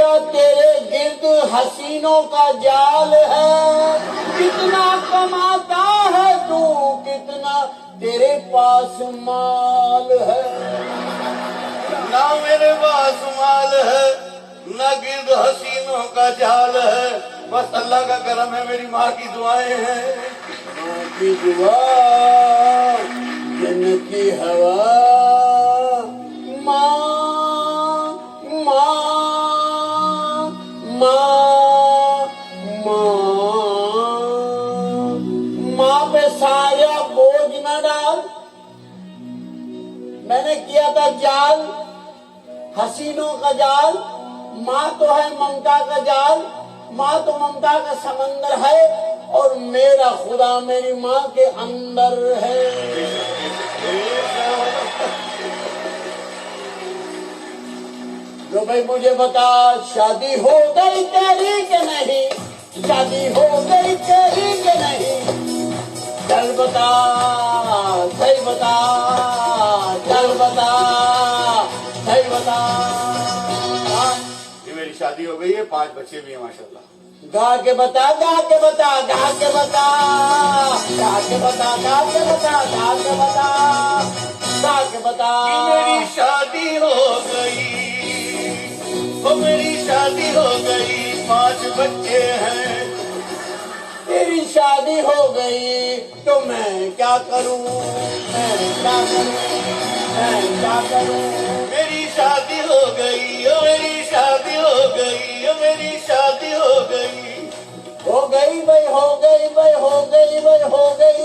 क्या तेरे गिर्द हसीनों का जाल है? कितना कमाता है तू, कितना तेरे पास माल है? ना मेरे पास माल है, ना गिर्द हसीनों का जाल है, बस अल्लाह का करम है, मेरी माँ की दुआएं हैं। माँ की दुआ जन्नत की हवा, माँ माँ माँ माँ माँ पे सारा बोझ न डाल। मैंने किया था जाल, हसीनों का जाल। माँ तो है ममता का जाल, माँ तो ममता का समंदर है, और मेरा खुदा मेरी माँ के अंदर है। लो भाई मुझे बता, शादी हो गई तेरी के नहीं? शादी हो गई तेरी के नहीं? चल बता, सही बता, चल बता, सही बता। ये मेरी शादी हो गई है, 5 बच्चे भी हैं माशाल्लाह। गा के बता, गा के बता, गा के बता, गा के बता, गा के बता, गा के बता, गा के बता। मेरी शादी हो गई, वो मेरी शादी हो गई, 5 बच्चे हैं। तेरी शादी हो गई तो मैं क्या करूं, मैं क्या करूं, मैं क्या करूं? मेरी शादी हो गई, ओ मेरी शादी हो गई, ओ मेरी शादी हो गई। हो गई भाई, हो गई भाई, हो गई भाई, हो गई,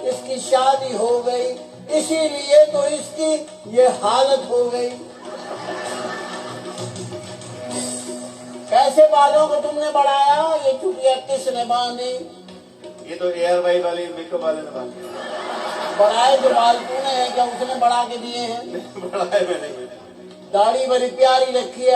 इसकी शादी हो गई, इसीलिए तो इसकी ये हालत हो गई। कैसे बालों को तुमने बढ़ाया, ये चुटिया किसने बांधी? ये तो एयर वाई वाले मेकअप वाले ने बांधे। बढ़ाए जो बाल तूने है क्या उसने बढ़ा के दिए हैं? बड़ा है मैंने। दाढ़ी बड़ी प्यारी रखी है।